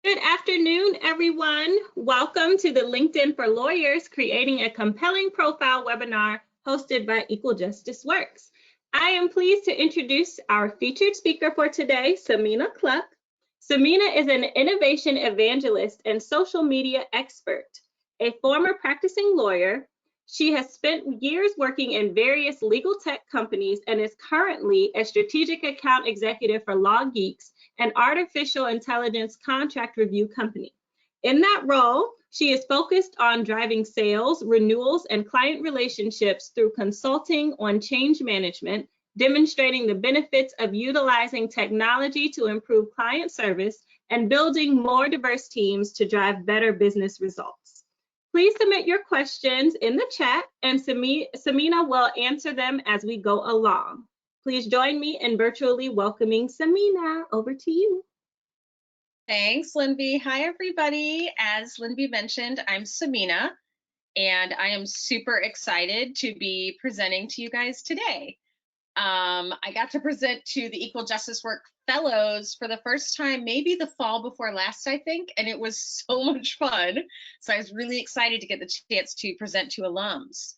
Good afternoon, everyone. Welcome to the LinkedIn for Lawyers Creating a Compelling Profile webinar hosted by Equal Justice Works. I am pleased to introduce our featured speaker for today, Samina Cluck. Samina is an innovation evangelist and social media expert. A former practicing lawyer, she has spent years working in various legal tech companies and is currently a strategic account executive for Law Geeks, an artificial intelligence contract review company. In that role, she is focused on driving sales, renewals, and client relationships through consulting on change management, demonstrating the benefits of utilizing technology to improve client service, and building more diverse teams to drive better business results. Please submit your questions in the chat, and Samina will answer them as we go along. Please join me in virtually welcoming Samina. Over to you. Thanks, Linby. Hi, everybody. As Linby mentioned, I'm Samina, and I am super excited to be presenting to you guys today. I got to present to the Equal Justice Work Fellows for the first time, maybe the fall before last, I think, and it was so much fun. So I was really excited to get the chance to present to alums.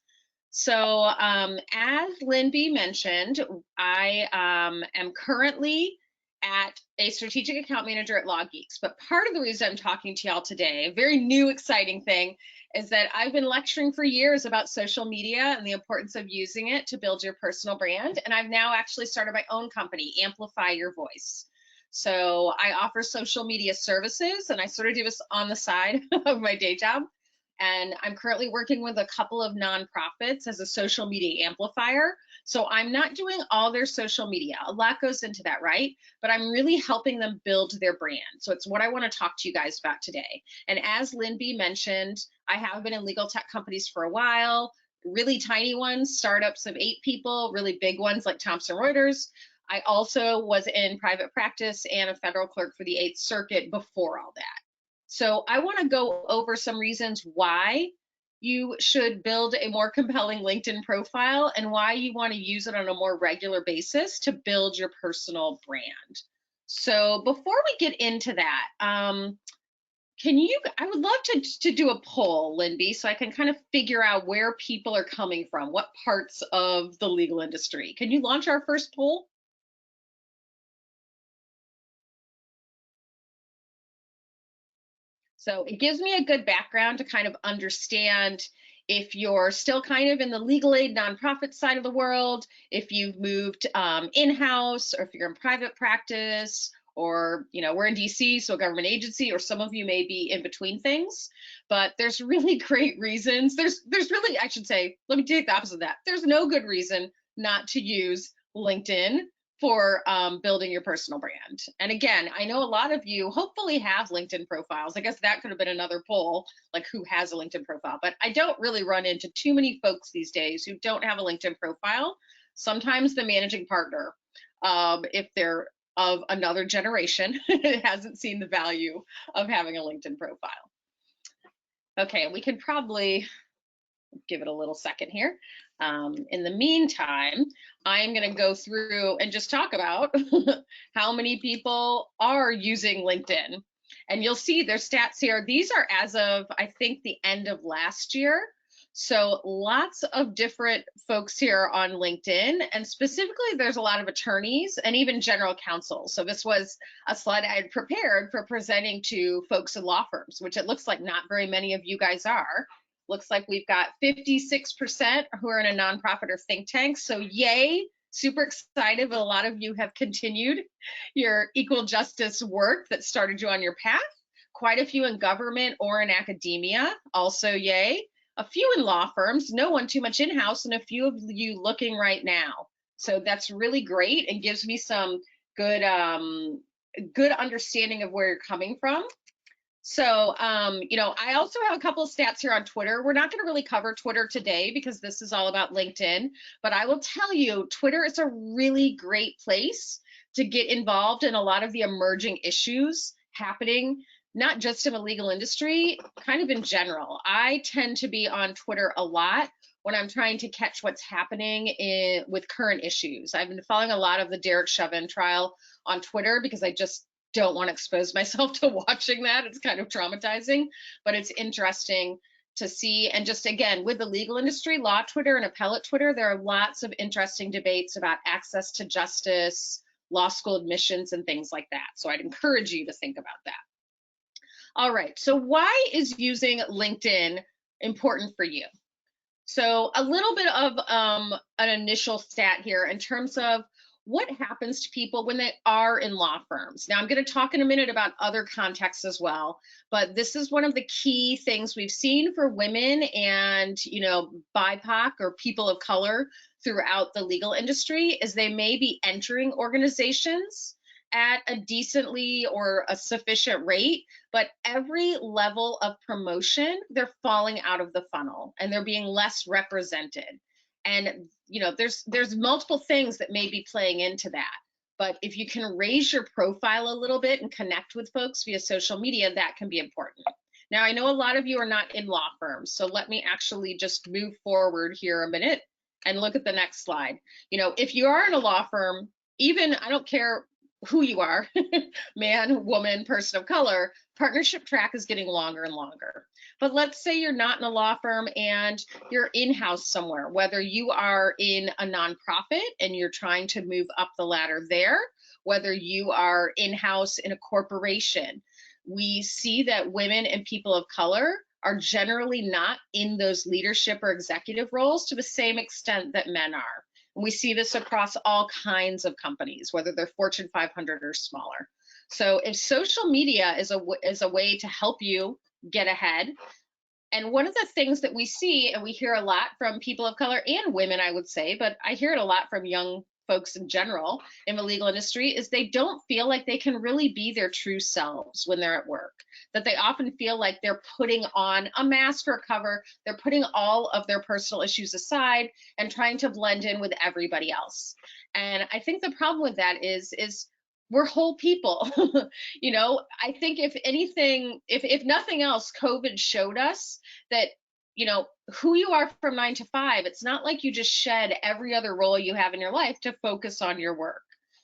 So as Linby mentioned, I am currently at a strategic account manager at Law Geeks, but part of the reason I'm talking to y'all today, a very new, exciting thing, is that I've been lecturing for years about social media and the importance of using it to build your personal brand, and I've now actually started my own company, Amplify Your Voice. So I offer social media services, and I sort of do this on the side of my day job. And I'm currently working with a couple of nonprofits as a social media amplifier. So I'm not doing all their social media. A lot goes into that, right? But I'm really helping them build their brand. So it's what I want to talk to you guys about today. And as Linby mentioned, I have been in legal tech companies for a while, really tiny ones, startups of 8 people, really big ones like Thomson Reuters. I also was in private practice and a federal clerk for the 8th Circuit before all that. So I want to go over some reasons why you should build a more compelling LinkedIn profile and why you want to use it on a more regular basis to build your personal brand. So before we get into that, I would love to do a poll, Linby, so I can kind of figure out where people are coming from, what parts of the legal industry. Can you launch our first poll? So it gives me a good background to kind of understand if you're still kind of in the legal aid nonprofit side of the world, if you've moved in-house, or if you're in private practice, or we're in DC, so a government agency, or some of you may be in between things. But there's really great reasons. There's really, I should say, let me take the opposite of that. There's no good reason not to use LinkedIn for building your personal brand. And again, I know a lot of you hopefully have LinkedIn profiles. I guess that could have been another poll, like who has a LinkedIn profile, but I don't really run into too many folks these days who don't have a LinkedIn profile. Sometimes the managing partner, if they're of another generation, hasn't seen the value of having a LinkedIn profile. Okay, we can probably give it a little second here. In the meantime, I'm going to go through and just talk about how many people are using LinkedIn. And you'll see their stats here. These are as of, I think, the end of last year. So lots of different folks here on LinkedIn, and specifically there's a lot of attorneys and even general counsel. So this was a slide I had prepared for presenting to folks in law firms, which it looks like not very many of you guys are. Looks like we've got 56% who are in a nonprofit or think tank. So yay, super excited, but a lot of you have continued your equal justice work that started you on your path. Quite a few in government or in academia, also yay. A few in law firms, no one too much in-house, and a few of you looking right now. So that's really great and gives me some good understanding of where you're coming from. So, I also have a couple of stats here on Twitter. We're not going to really cover Twitter today because this is all about LinkedIn, but I will tell you, Twitter is a really great place to get involved in a lot of the emerging issues happening, not just in the legal industry, kind of in general. I tend to be on Twitter a lot when I'm trying to catch what's happening with current issues. I've been following a lot of the Derek Chauvin trial on Twitter because I just don't want to expose myself to watching that. It's kind of traumatizing, but it's interesting to see. And just again, with the legal industry, law Twitter and appellate Twitter, there are lots of interesting debates about access to justice, law school admissions, and things like that. So I'd encourage you to think about that. All right, so why is using LinkedIn important for you? So a little bit of an initial stat here in terms of what happens to people when they are in law firms. Now, I'm going to talk in a minute about other contexts as well, but this is one of the key things we've seen for women and, BIPOC or people of color throughout the legal industry is they may be entering organizations at a decently or a sufficient rate, but every level of promotion, they're falling out of the funnel and they're being less represented. And there's multiple things that may be playing into that. But if you can raise your profile a little bit and connect with folks via social media, that can be important. Now, I know a lot of you are not in law firms, so let me actually just move forward here a minute and look at the next slide. If you are in a law firm, even, I don't care who you are, man, woman, person of color, partnership track is getting longer and longer. But let's say you're not in a law firm and you're in-house somewhere, whether you are in a nonprofit and you're trying to move up the ladder there, whether you are in-house in a corporation. We see that women and people of color are generally not in those leadership or executive roles to the same extent that men are. We see this across all kinds of companies, whether they're Fortune 500 or smaller. So if social media is a way to help you get ahead, and one of the things that we see, and we hear a lot from people of color and women, I would say, but I hear it a lot from young folks in general in the legal industry, is they don't feel like they can really be their true selves when they're at work, that they often feel like they're putting on a mask or a cover, they're putting all of their personal issues aside and trying to blend in with everybody else. And I think the problem with that is we're whole people. I think if anything, if nothing else, COVID showed us that who you are from 9 to 5, it's not like you just shed every other role you have in your life to focus on your work.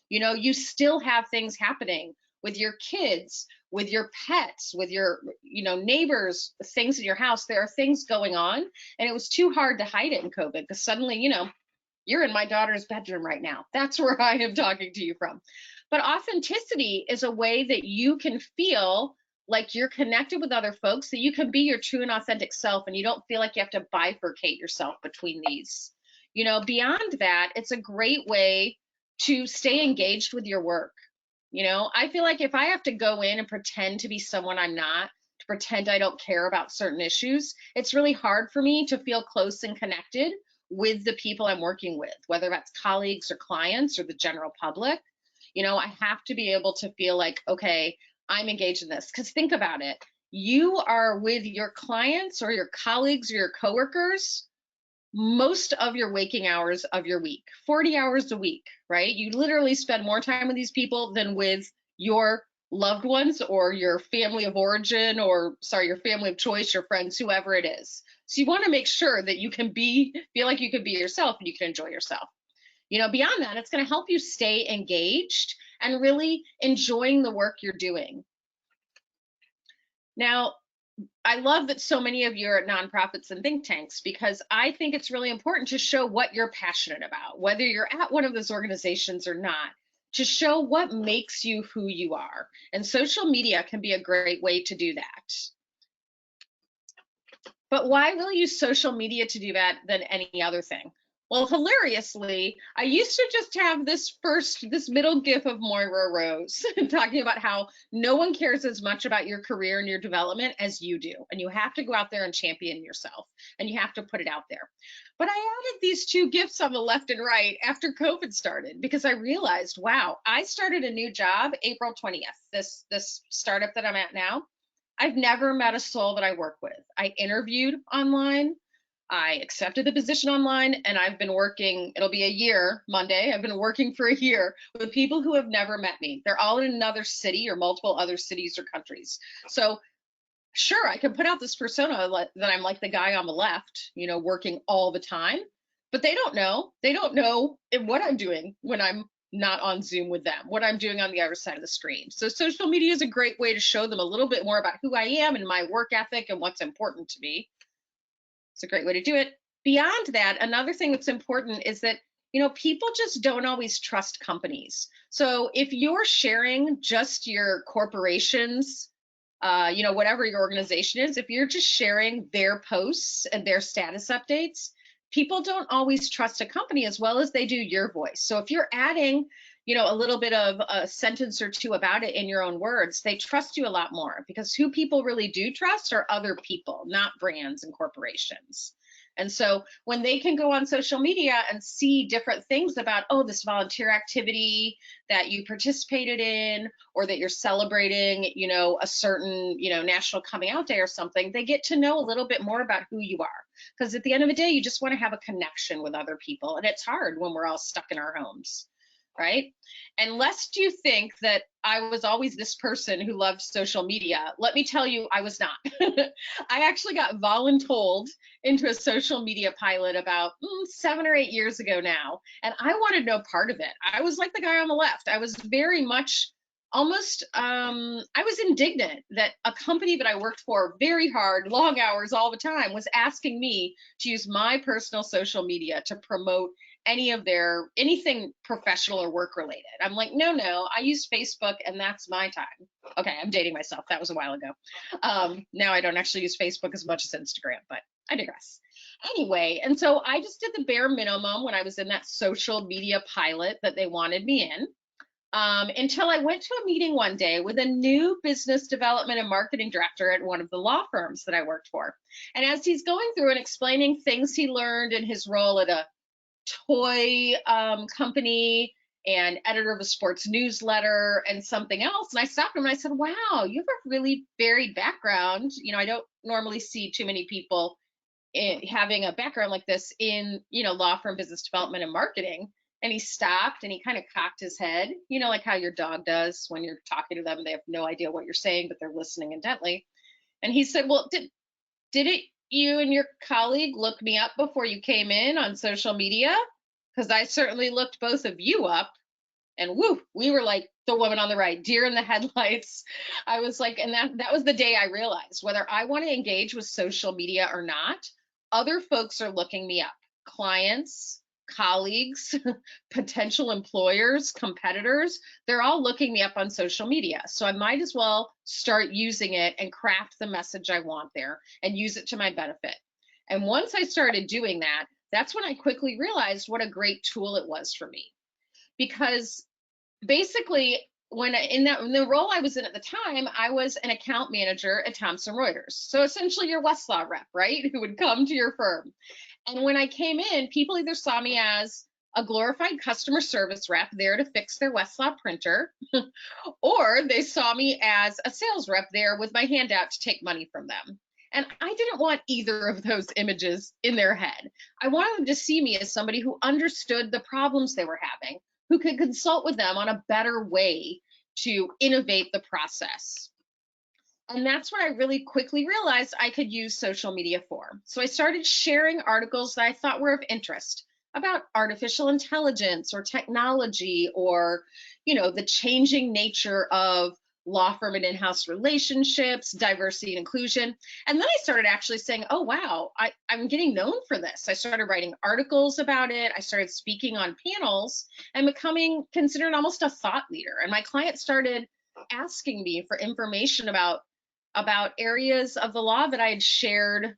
You still have things happening with your kids, with your pets, with your, neighbors, things in your house. There are things going on, and it was too hard to hide it in COVID because suddenly, you're in my daughter's bedroom right now. That's where I am talking to you from. But authenticity is a way that you can feel like you're connected with other folks, that you can be your true and authentic self, and you don't feel like you have to bifurcate yourself between these. Beyond that, it's a great way to stay engaged with your work. I feel like if I have to go in and pretend to be someone I'm not, to pretend I don't care about certain issues, it's really hard for me to feel close and connected with the people I'm working with, whether that's colleagues or clients or the general public. I have to be able to feel like, okay, I'm engaged in this. Because think about it. You are with your clients or your colleagues or your coworkers most of your waking hours of your week, 40 hours a week, right? You literally spend more time with these people than with your loved ones or your family of origin, or your family of choice, your friends, whoever it is. So you want to make sure that you can feel like you can be yourself and you can enjoy yourself. Beyond that, it's going to help you stay engaged and really enjoying the work you're doing. Now, I love that so many of you are at nonprofits and think tanks, because I think it's really important to show what you're passionate about, whether you're at one of those organizations or not, to show what makes you who you are. And social media can be a great way to do that. But why will you use social media to do that than any other thing? Well, hilariously, I used to just have this middle gif of Moira Rose talking about how no one cares as much about your career and your development as you do. And you have to go out there and champion yourself, and you have to put it out there. But I added these two gifs on the left and right after COVID started, because I realized, wow, I started a new job April 20th, this startup that I'm at now. I've never met a soul that I work with. I interviewed online. I accepted the position online, and I've been working, it'll be a year Monday, I've been working for a year with people who have never met me. They're all in another city or multiple other cities or countries. So sure, I can put out this persona that I'm like the guy on the left, working all the time, but they don't know what I'm doing when I'm not on Zoom with them, what I'm doing on the other side of the screen. So social media is a great way to show them a little bit more about who I am and my work ethic and what's important to me. It's a great way to do it. Beyond that, another thing that's important is that, people just don't always trust companies. So if you're sharing just your corporation's, whatever your organization is, if you're just sharing their posts and their status updates, people don't always trust a company as well as they do your voice. So if you're adding, a little bit of a sentence or two about it in your own words, they trust you a lot more, because who people really do trust are other people, not brands and corporations. And so when they can go on social media and see different things about, oh, this volunteer activity that you participated in, or that you're celebrating, a certain, National Coming Out Day or something, they get to know a little bit more about who you are. Because at the end of the day, you just want to have a connection with other people. And it's hard when we're all stuck in our homes, right? And lest you think that I was always this person who loved social media, let me tell you, I was not. I actually got voluntold into a social media pilot about 7 or 8 years ago now, and I wanted no part of it. I was like the guy on the left. I was very much almost, I was indignant that a company that I worked for very hard, long hours all the time, was asking me to use my personal social media to promote anything professional or work related. I'm like, no, I use Facebook and that's my time. Okay, I'm dating myself. That was a while ago. Now I don't actually use Facebook as much as Instagram, but I digress. Anyway, and so I just did the bare minimum when I was in that social media pilot that they wanted me in. Until I went to a meeting one day with a new business development and marketing director at one of the law firms that I worked for. And as he's going through and explaining things he learned in his role at a toy company and editor of a sports newsletter and something else, and I stopped him and I said, wow, you have a really varied background. I don't normally see too many people having a background like this in, law firm business development and marketing. And he stopped and he kind of cocked his head, like how your dog does when you're talking to them. They have no idea what you're saying, but they're listening intently. And he said, well, did it you and your colleague look me up before you came in on social media? Because I certainly looked both of you up, and woo, we were like the woman on the right, deer in the headlights. I was like, and that was the day I realized whether I want to engage with social media or not, other folks are looking me up. Clients, colleagues, potential employers, competitors, they're all looking me up on social media. So I might as well start using it and craft the message I want there and use it to my benefit. And once I started doing that, that's when I quickly realized what a great tool it was for me. Because basically, in the role I was in at the time, I was an account manager at Thomson Reuters. So essentially your Westlaw rep, right, who would come to your firm. And when I came in, people either saw me as a glorified customer service rep there to fix their Westlaw printer, or they saw me as a sales rep there with my hand out to take money from them. And I didn't want either of those images in their head. I wanted them to see me as somebody who understood the problems they were having, who could consult with them on a better way to innovate the process. And that's what I really quickly realized I could use social media for. So I started sharing articles that I thought were of interest about artificial intelligence or technology, or, the changing nature of law firm and in-house relationships, diversity and inclusion. And then I started actually saying, oh, wow, I'm getting known for this. I started writing articles about it. I started speaking on panels and becoming considered almost a thought leader. And my clients started asking me for information about areas of the law that I had shared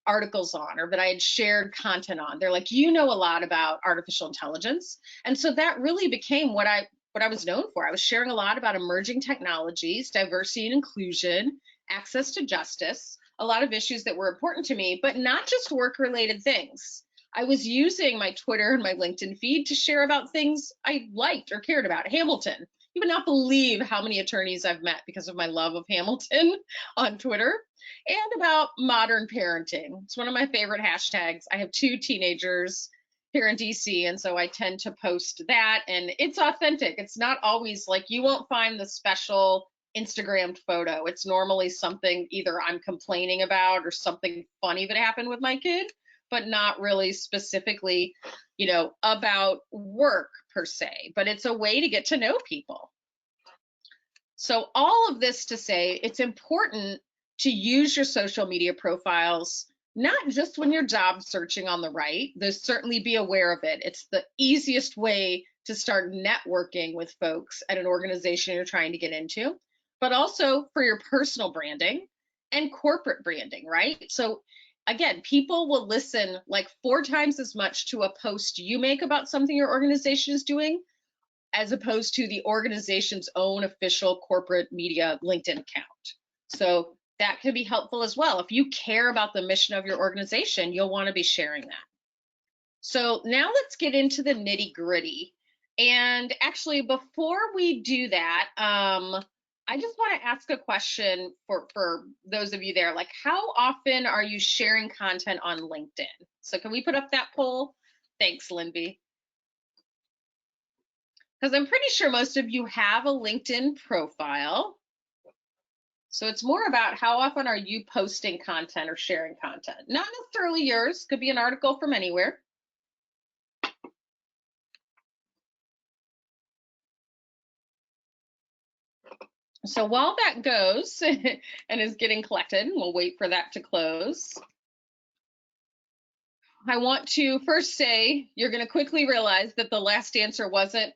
articles on, or that I had shared content on. They're like, you know a lot about artificial intelligence. And so that really became what I was known for. I was sharing a lot about emerging technologies, diversity and inclusion, access to justice, a lot of issues that were important to me, but not just work-related things. I was using my Twitter and my LinkedIn feed to share about things I liked or cared about. Hamilton. You would not believe how many attorneys I've met because of my love of Hamilton on Twitter, and about modern parenting. It's one of my favorite hashtags. I have 2 teenagers here in DC, and so I tend to post that, and it's authentic. It's not always like, you won't find the special Instagrammed photo. It's normally something either I'm complaining about or something funny that happened with my kid, but not really specifically, you know, about work per se, but it's a way to get to know people. So all of this to say, it's important to use your social media profiles, not just when you're job searching on the right. There's certainly be aware of it. It's the easiest way to start networking with folks at an organization you're trying to get into, but also for your personal branding and corporate branding, right? So again, people will listen like 4 times as much to a post you make about something your organization is doing as opposed to the organization's own official corporate media LinkedIn account. So that can be helpful as well. If you care about the mission of your organization, you'll want to be sharing that. So now let's get into the nitty-gritty. And actually, before we do that, I just want to ask a question for those of you there, like how often are you sharing content on LinkedIn? So can we put up that poll? Thanks, Linby. Because I'm pretty sure most of you have a LinkedIn profile. So it's more about how often are you posting content or sharing content. Not necessarily yours, could be an article from anywhere. So while that goes and is getting collected, we'll wait for that to close. I want to first say you're going to quickly realize that the last answer wasn't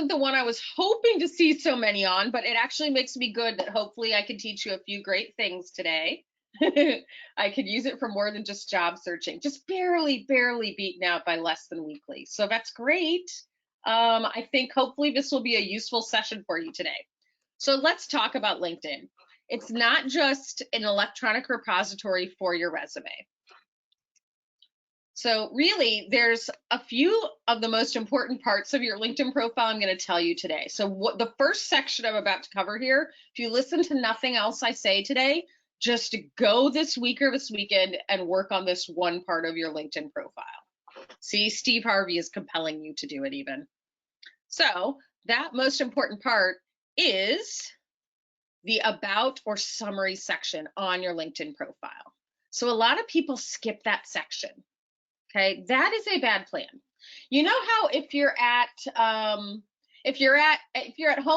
the one I was hoping to see so many on, but it actually makes me good that hopefully I can teach you a few great things today. I could use it for more than just job searching, just barely beaten out by less than weekly. So that's great. I think hopefully this will be a useful session for you today. So let's talk about LinkedIn. It's not just an electronic repository for your resume. So really, there's a few of the most important parts of your LinkedIn profile I'm going to tell you today. So what the first section I'm about to cover here, if you listen to nothing else I say today, just go this week or this weekend and work on this one part of your LinkedIn profile. See, Steve Harvey is compelling you to do it even. So that most important part is the about or summary section on your LinkedIn profile. So a lot of people skip that section. Okay, that is a bad plan. You know how if you're at home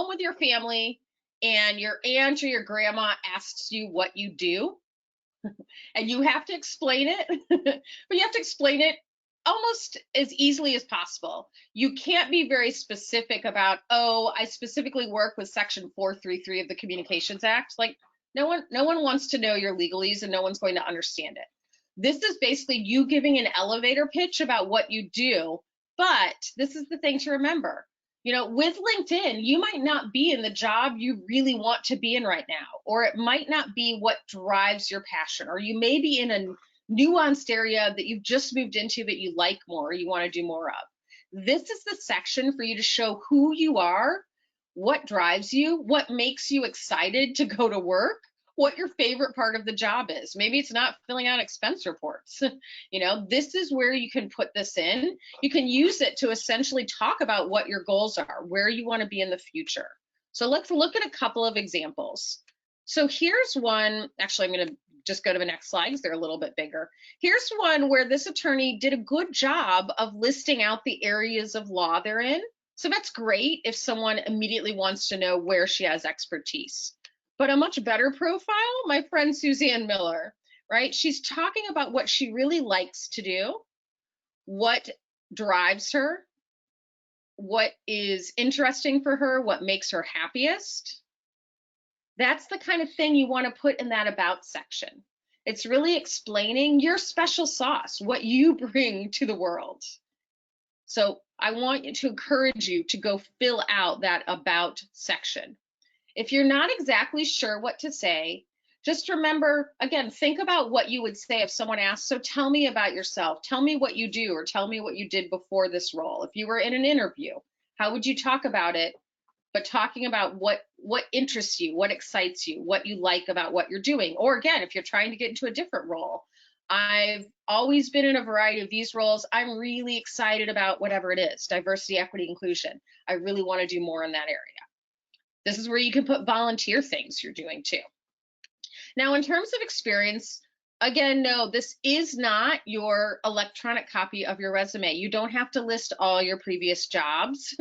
with your family and your aunt or your grandma asks you what you do and you have to explain it, but you have to explain it almost as easily as possible. You can't be very specific about, oh, I specifically work with Section 433 of the Communications Act. Like no one wants to know your legalese and no one's going to understand it. This is basically you giving an elevator pitch about what you do, but this is the thing to remember. You know, with LinkedIn, you might not be in the job you really want to be in right now, or it might not be what drives your passion, or you may be in a nuanced area that you've just moved into that you like more, or you want to do more of. This is the section for you to show who you are, what drives you, what makes you excited to go to work, what your favorite part of the job is. Maybe it's not filling out expense reports. You know, this is where you can put this in. You can use it to essentially talk about what your goals are, where you want to be in the future. So let's look at a couple of examples. So here's one, actually I'm going to just go to the next slide because they're a little bit bigger. Here's one where this attorney did a good job of listing out the areas of law they're in. So that's great if someone immediately wants to know where she has expertise. But a much better profile, my friend Suzanne Miller, right? She's talking about what she really likes to do, what drives her, what is interesting for her, what makes her happiest. That's the kind of thing you want to put in that about section. It's really explaining your special sauce, what you bring to the world. So I want to encourage you to go fill out that about section. If you're not exactly sure what to say, just remember, again, think about what you would say if someone asked, so tell me about yourself, tell me what you do, or tell me what you did before this role. If you were in an interview, how would you talk about it? But talking about what interests you, what excites you, what you like about what you're doing. Or again, if you're trying to get into a different role, I've always been in a variety of these roles. I'm really excited about whatever it is, diversity, equity, inclusion. I really want to do more in that area. This is where you can put volunteer things you're doing too. Now, in terms of experience, Again, no, this is not your electronic copy of your resume. You don't have to list all your previous jobs.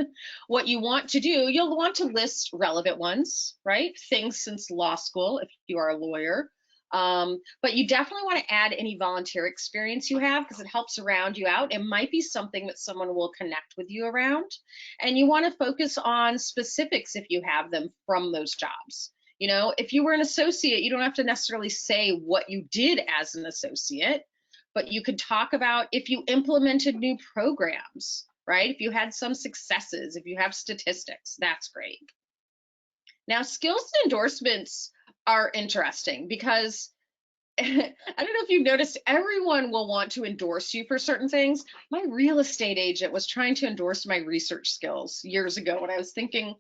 What you want to do, you'll want to list relevant ones, right? Things since law school, if you are a lawyer. But you definitely want to add any volunteer experience you have because it helps round you out. It might be something that someone will connect with you around. And you want to focus on specifics if you have them from those jobs. You know, if you were an associate, you don't have to necessarily say what you did as an associate, but you could talk about if you implemented new programs, right? If you had some successes, if you have statistics, that's great. Now, skills and endorsements are interesting because I don't know if you've noticed, everyone will want to endorse you for certain things. My real estate agent was trying to endorse my research skills years ago when I was thinking,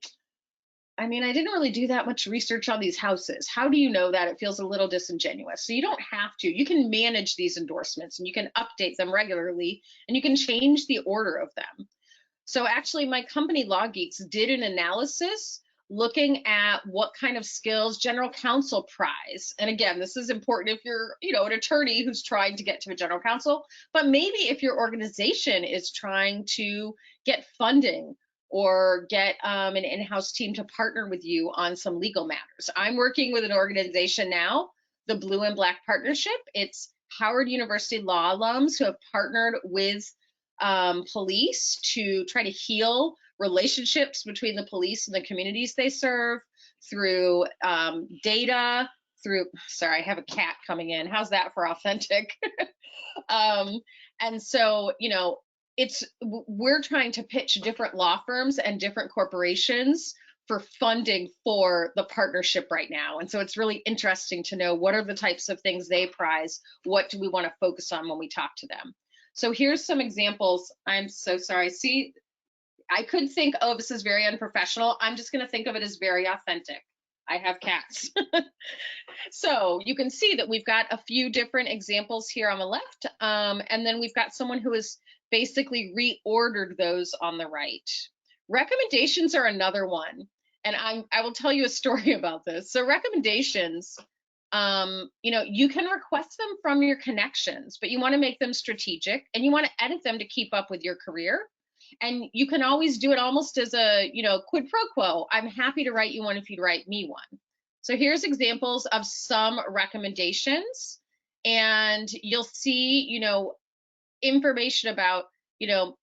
I mean, I didn't really do that much research on these houses. How do you know that? It feels a little disingenuous. So you don't have to. You can manage these endorsements and you can update them regularly and you can change the order of them. So actually, my company, Law Geeks, did an analysis looking at what kind of skills general counsel prize. And again, this is important if you're, an attorney who's trying to get to a general counsel, but maybe if your organization is trying to get funding or get an in-house team to partner with you on some legal matters. I'm working with an organization now, the Blue and Black Partnership. It's Howard University law alums who have partnered with police to try to heal relationships between the police and the communities they serve through data, sorry, I have a cat coming in. How's that for authentic? And so, we're trying to pitch different law firms and different corporations for funding for the partnership right now. And so it's really interesting to know what are the types of things they prize, what do we want to focus on when we talk to them. So here's some examples. I'm so sorry. See, I could think, oh, this is very unprofessional. I'm just going to think of it as very authentic. I have cats. So you can see that we've got a few different examples here on the left. And then we've got someone who has basically reordered those on the right. Recommendations are another one. And I will tell you a story about this. So recommendations, you can request them from your connections, but you want to make them strategic and you want to edit them to keep up with your career. And you can always do it almost as a, quid pro quo. I'm happy to write you one if you'd write me one. So here's examples of some recommendations, and you'll see, information about, kind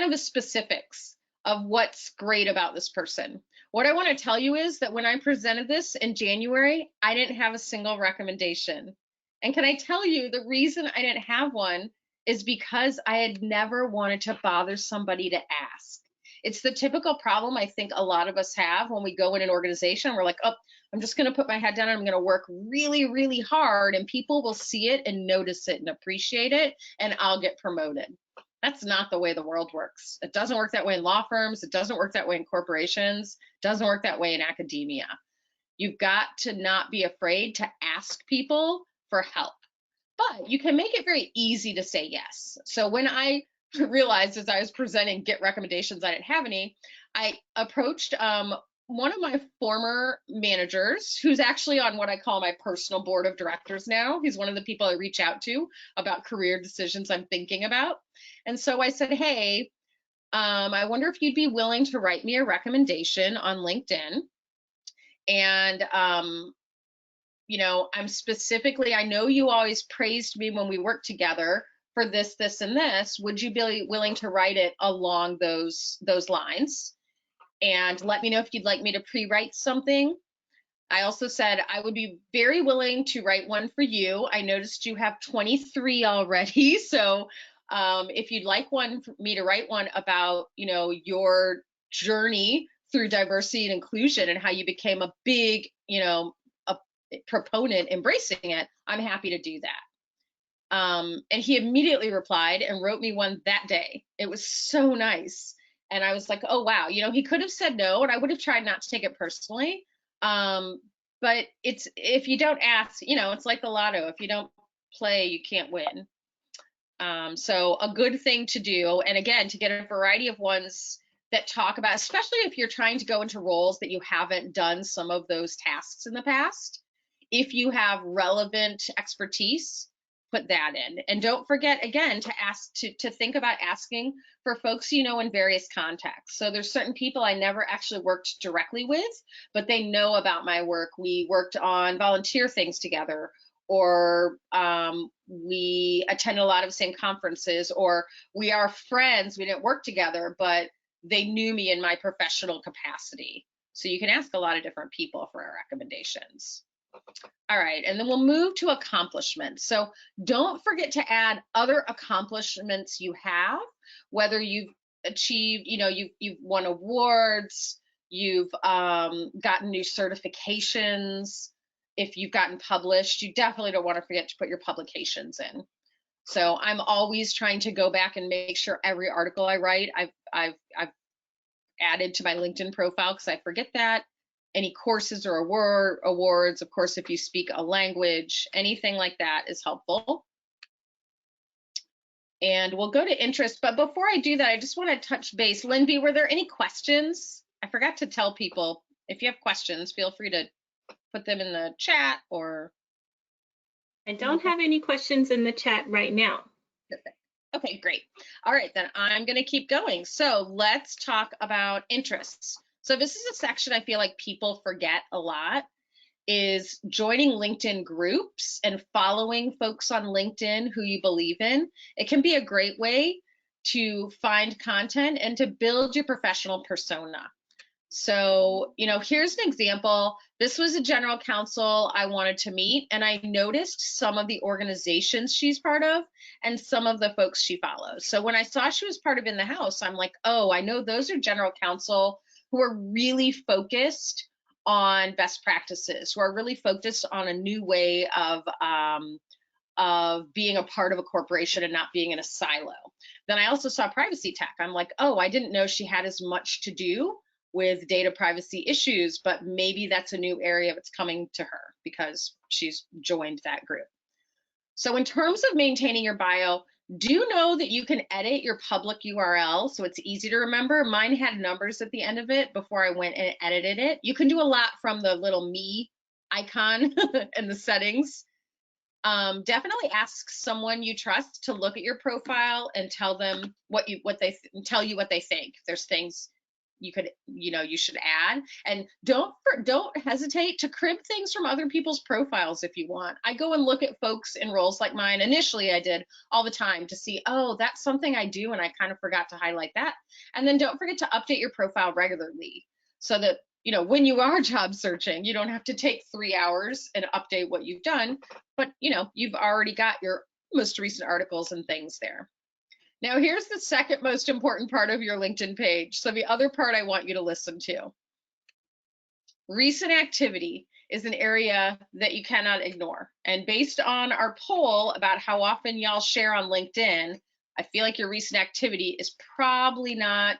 of the specifics of what's great about this person. What I want to tell you is that when I presented this in January, I didn't have a single recommendation. And can I tell you the reason I didn't have one is because I had never wanted to bother somebody to ask. It's the typical problem I think a lot of us have when we go in an organization. We're like, oh, I'm just going to put my head down and I'm going to work really, really hard, and people will see it and notice it and appreciate it, and I'll get promoted. That's not the way the world works. It doesn't work that way in law firms. It doesn't work that way in corporations. It doesn't work that way in academia. You've got to not be afraid to ask people for help. But you can make it very easy to say yes. So when I realized as I was presenting Get recommendations, I didn't have any, I approached one of my former managers, who's actually on what I call my personal board of directors now. He's one of the people I reach out to about career decisions I'm thinking about. And so I said, hey, I wonder if you'd be willing to write me a recommendation on LinkedIn. And I'm specifically, I know you always praised me when we worked together for this, this, and this. Would you be willing to write it along those lines? And let me know if you'd like me to pre-write something. I also said I would be very willing to write one for you. I noticed you have 23 already. So if you'd like me to write one about, your journey through diversity and inclusion and how you became a big, a proponent embracing it, I'm happy to do that. And he immediately replied and wrote me one that day. It was so nice. And I was like, oh, wow, he could have said no, and I would have tried not to take it personally. But if you don't ask, it's like the lotto. If you don't play, you can't win. So a good thing to do, and again, to get a variety of ones that talk about, especially if you're trying to go into roles that you haven't done some of those tasks in the past, If you have relevant expertise, put that in. And don't forget, again, to ask, to think about asking for folks you know in various contexts. So there's certain people I never actually worked directly with, but they know about my work. We worked on volunteer things together, or we attend a lot of the same conferences, or we are friends. We didn't work together, but they knew me in my professional capacity. So you can ask a lot of different people for our recommendations. All right, and then we'll move to accomplishments. So don't forget to add other accomplishments you have, whether you've achieved, you've won awards, you've gotten new certifications. If you've gotten published, you definitely don't want to forget to put your publications in. So I'm always trying to go back and make sure every article I write, I've added to my LinkedIn profile, because I forget that. Any courses or awards, of course, if you speak a language, anything like that is helpful. And we'll go to interest, but before I do that, I just want to touch base. Lindsay, were there any questions? I forgot to tell people, if you have questions, feel free to put them in the chat or. I don't have any questions in the chat right now. Perfect. Okay, great. All right, then I'm going to keep going. So let's talk about interests. So this is a section I feel like people forget a lot, is joining LinkedIn groups and following folks on LinkedIn who you believe in. It can be a great way to find content and to build your professional persona. So, here's an example. This was a general counsel I wanted to meet, and I noticed some of the organizations she's part of and some of the folks she follows. So when I saw she was part of In the House, I'm like, oh, I know those are general counsel who are really focused on best practices, who are really focused on a new way of being a part of a corporation and not being in a silo. Then I also saw privacy tech. I'm like, oh, I didn't know she had as much to do with data privacy issues, but maybe that's a new area that's coming to her because she's joined that group. So in terms of maintaining your bio, do know that you can edit your public URL so it's easy to remember. Mine had numbers at the end of it before I went and edited it. You can do a lot from the little me icon and the settings. Definitely ask someone you trust to look at your profile and tell them what they think. If there's things you should add, and don't hesitate to crib things from other people's profiles if you want. I go and look at folks in roles like mine. Initially I did all the time to see, oh, that's something I do and I kind of forgot to highlight that. And then don't forget to update your profile regularly so that when you are job searching, you don't have to take 3 hours and update what you've done, but you've already got your most recent articles and things there. Now, here's the second most important part of your LinkedIn page. So the other part I want you to listen to. Recent activity is an area that you cannot ignore. And based on our poll about how often y'all share on LinkedIn, I feel like your recent activity is probably not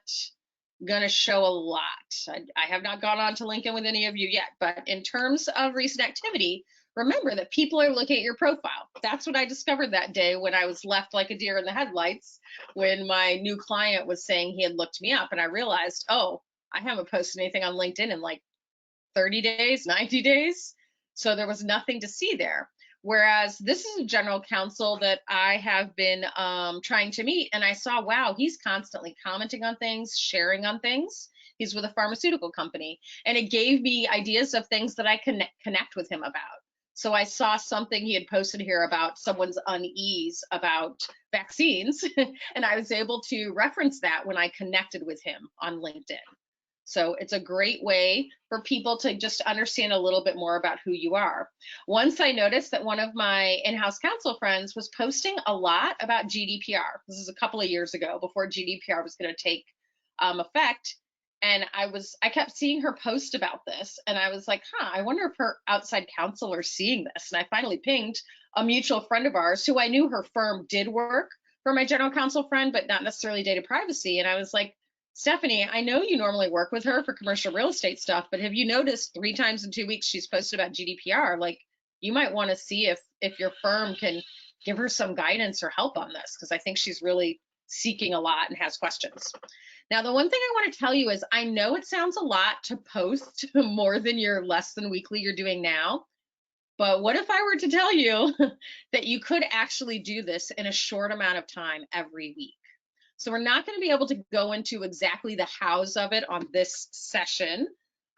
going to show a lot. I have not gone on to LinkedIn with any of you yet, but in terms of recent activity, remember that people are looking at your profile. That's what I discovered that day when I was left like a deer in the headlights when my new client was saying he had looked me up, and I realized, oh, I haven't posted anything on LinkedIn in like 30 days, 90 days. So there was nothing to see there. Whereas this is a general counsel that I have been trying to meet, and I saw, wow, he's constantly commenting on things, sharing on things. He's with a pharmaceutical company, and it gave me ideas of things that I can connect with him about. So I saw something he had posted here about someone's unease about vaccines, and I was able to reference that when I connected with him on LinkedIn. So it's a great way for people to just understand a little bit more about who you are. Once I noticed that one of my in-house counsel friends was posting a lot about GDPR. This is a couple of years ago, before GDPR was going to take effect. And I kept seeing her post about this, and I was like, I wonder if her outside counsel are seeing this. And I finally pinged a mutual friend of ours who I knew her firm did work for my general counsel friend, but not necessarily data privacy. And I was like, Stephanie, I know you normally work with her for commercial real estate stuff, but have you noticed 3 times in 2 weeks she's posted about GDPR? Like, you might want to see if your firm can give her some guidance or help on this, because I think she's really seeking a lot and has questions. Now, the one thing I want to tell you is I know it sounds a lot to post more than your less than weekly you're doing now, But what if I were to tell you that you could actually do this in a short amount of time every week? So we're not going to be able to go into exactly the hows of it on this session,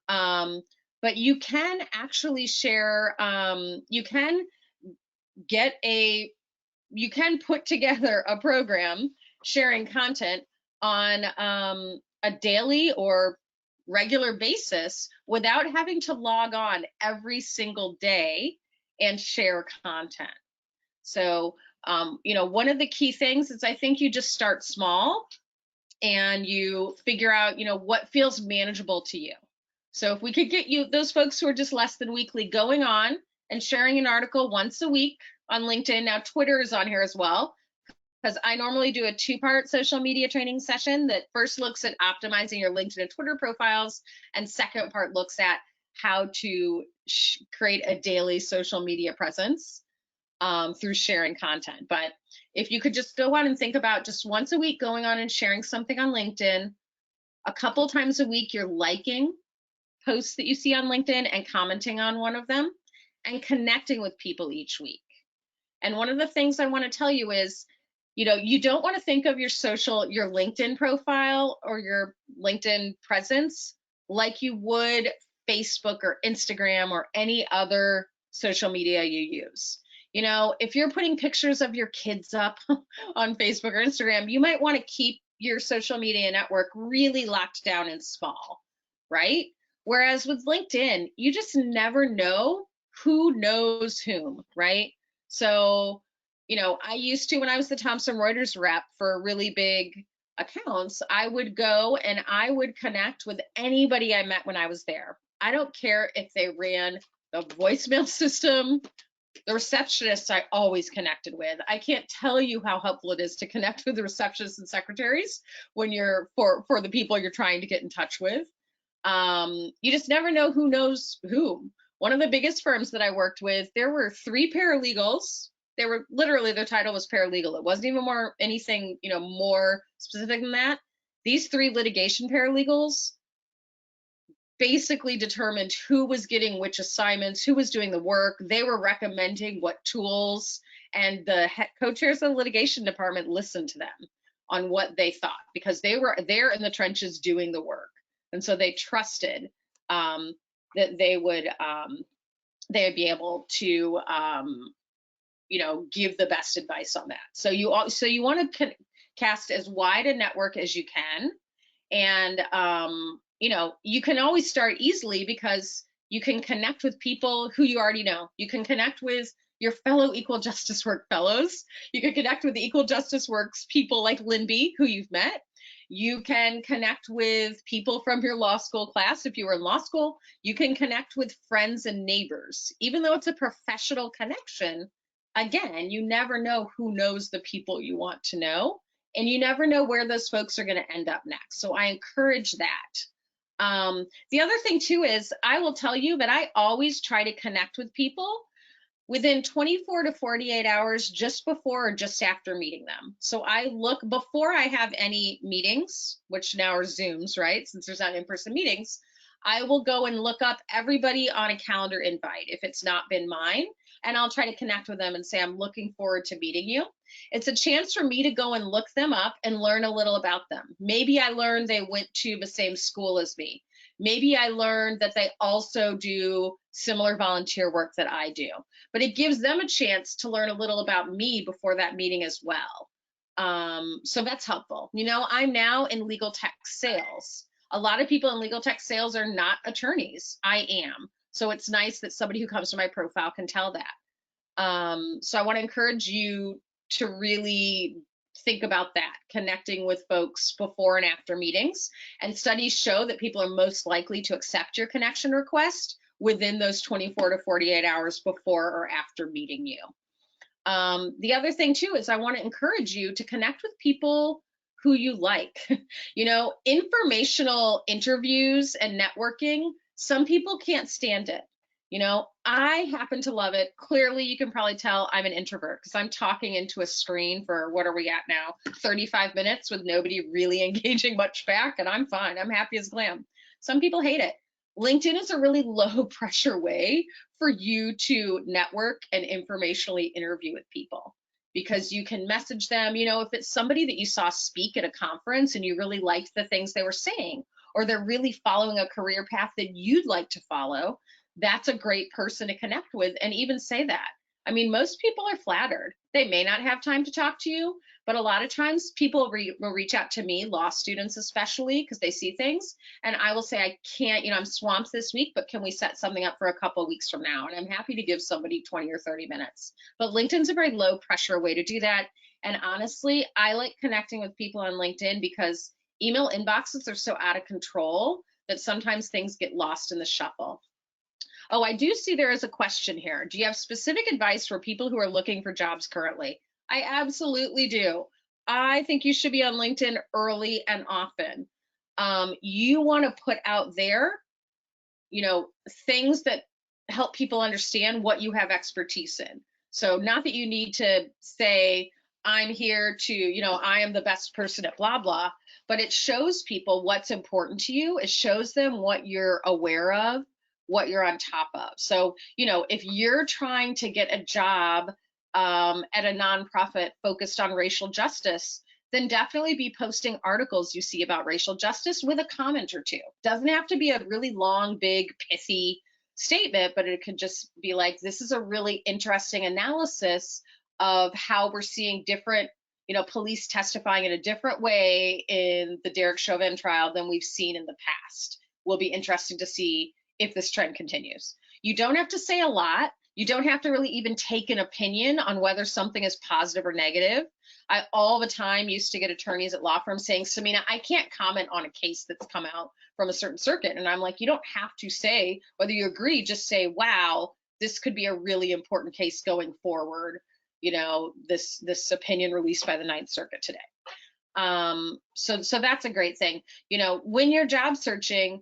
but you can actually share, you can put together a program sharing content on a daily or regular basis without having to log on every single day and share content. So, one of the key things is I think you just start small and you figure out, what feels manageable to you. So if we could get you, those folks who are just less than weekly, going on and sharing an article once a week on LinkedIn. Now, Twitter is on here as well, because I normally do a 2-part social media training session that first looks at optimizing your LinkedIn and Twitter profiles, and second part looks at how to create a daily social media presence through sharing content. But if you could just go on and think about just once a week going on and sharing something on LinkedIn, a couple times a week you're liking posts that you see on LinkedIn and commenting on one of them, and connecting with people each week. And one of the things I want to tell you is, you don't want to think of your LinkedIn profile or your LinkedIn presence like you would Facebook or Instagram or any other social media you use. If you're putting pictures of your kids up on Facebook or Instagram, you might want to keep your social media network really locked down and small, right? Whereas with LinkedIn, you just never know who knows whom, right? So, I used to, when I was the Thomson Reuters rep for really big accounts, I would go and I would connect with anybody I met when I was there. I don't care if they ran the voicemail system, the receptionists I always connected with. I can't tell you how helpful it is to connect with the receptionists and secretaries when you're for the people you're trying to get in touch with. You just never know who knows whom. One of the biggest firms that I worked with, there were 3 paralegals. They were literally, their title was paralegal. It wasn't even anything, more specific than that. These 3 litigation paralegals basically determined who was getting which assignments, who was doing the work. They were recommending what tools, and the co-chairs of the litigation department listened to them on what they thought, because they were there in the trenches doing the work. And so they trusted that they would be able to give the best advice on that. So you want to cast as wide a network as you can, and you can always start easily because you can connect with people who you already know. You can connect with your fellow Equal Justice Work fellows. You can connect with the Equal Justice Works people like Linby, who you've met. You can connect with people from your law school class if you were in law school. You can connect with friends and neighbors. Even though it's a professional connection, again, you never know who knows the people you want to know, and you never know where those folks are going to end up next. So I encourage that. The other thing too is, I will tell you that I always try to connect with people within 24 to 48 hours just before or just after meeting them. So I look before I have any meetings, which now are Zooms, right? Since there's not in-person meetings, I will go and look up everybody on a calendar invite if it's not been mine, and I'll try to connect with them and say, I'm looking forward to meeting you. It's a chance for me to go and look them up and learn a little about them. Maybe I learned they went to the same school as me. Maybe I learned that they also do similar volunteer work that I do. But it gives them a chance to learn a little about me before that meeting as well. So that's helpful. I'm now in legal tech sales. A lot of people in legal tech sales are not attorneys. I am. So it's nice that somebody who comes to my profile can tell that. So I want to encourage you to really think about that, connecting with folks before and after meetings. And studies show that people are most likely to accept your connection request within those 24 to 48 hours before or after meeting you. The other thing too is I want to encourage you to connect with people who you like. Informational interviews and networking, some people can't stand it. I happen to love it. Clearly, you can probably tell I'm an introvert because I'm talking into a screen for, what are we at now, 35 minutes with nobody really engaging much back, and I'm fine. I'm happy as glam. Some people hate it. LinkedIn is a really low pressure way for you to network and informationally interview with people, because you can message them. You know, if it's somebody that you saw speak at a conference and you really liked the things they were saying, or they're really following a career path that you'd like to follow, that's a great person to connect with and even say that. I mean, most people are flattered. They may not have time to talk to you, but a lot of times people will reach out to me, law students especially, because they see things, and I will say, I can't, you know, I'm swamped this week, but can we set something up for a couple of weeks from now? And I'm happy to give somebody 20 or 30 minutes. But LinkedIn's a very low pressure way to do that. And honestly, I like connecting with people on LinkedIn because email inboxes are so out of control that sometimes things get lost in the shuffle. Oh, I do see there is a question here. Do you have specific advice for people who are looking for jobs currently? I absolutely do. I think you should be on LinkedIn early and often. You want to put out there, you know, things that help people understand what you have expertise in. So not that you need to say, I'm here to, you know, I am the best person at blah, blah, but it shows people what's important to you. It shows them what you're aware of, what you're on top of. So, you know, if you're trying to get a job at a nonprofit focused on racial justice, then definitely be posting articles you see about racial justice with a comment or two. Doesn't have to be a really long, big, pithy statement, but it could just be like, this is a really interesting analysis of how we're seeing different, you know, police testifying in a different way in the Derek Chauvin trial than we've seen in the past. Will be interesting to see if this trend continues. You don't have to say a lot. You don't have to really even take an opinion on whether something is positive or negative. I all the time used to get attorneys at law firms saying, Samina, I can't comment on a case that's come out from a certain circuit. And I'm like, you don't have to say whether you agree, just say, wow, this could be a really important case going forward. You know, this opinion released by the Ninth Circuit today. So that's a great thing. You know, when you're job searching,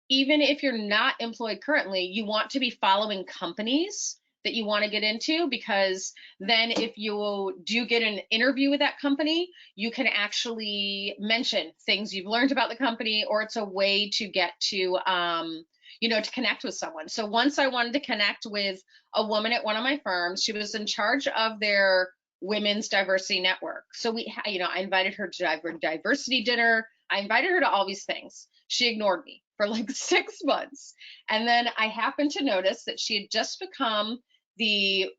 even if you're not employed currently, you want to be following companies that you want to get into, because then if you do get an interview with that company, you can actually mention things you've learned about the company, or it's a way to get to, you know, to connect with someone. So once I wanted to connect with a woman at one of my firms. She was in charge of their women's diversity network. So we, you know, I invited her to diversity dinner. I invited her to all these things. She ignored me for like 6 months. And then I happened to notice that she had just become the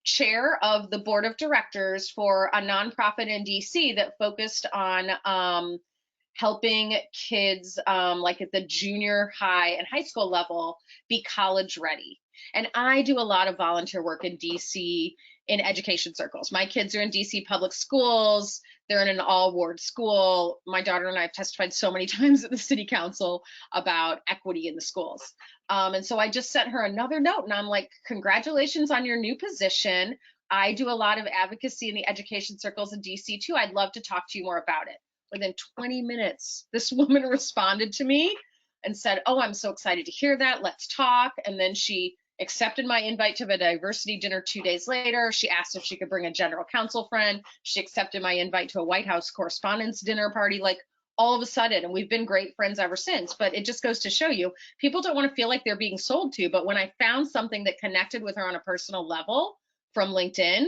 chair of the board of directors for a nonprofit in DC that focused on helping kids like at the junior high and high school level be college ready. And I do a lot of volunteer work in DC in education circles. My kids are in DC public schools. They're in an all-ward school. My daughter and I have testified so many times at the city council about equity in the schools. And so I just sent her another note and I'm like, congratulations on your new position. I do a lot of advocacy in the education circles in DC too. I'd love to talk to you more about it. Within 20 minutes, this woman responded to me and said, oh, I'm so excited to hear that. Let's talk. And then she accepted my invite to a diversity dinner 2 days later. She asked if she could bring a general counsel friend. She accepted my invite to a White House correspondents dinner party, like all of a sudden, and we've been great friends ever since. But it just goes to show you, people don't want to feel like they're being sold to. But when I found something that connected with her on a personal level from LinkedIn,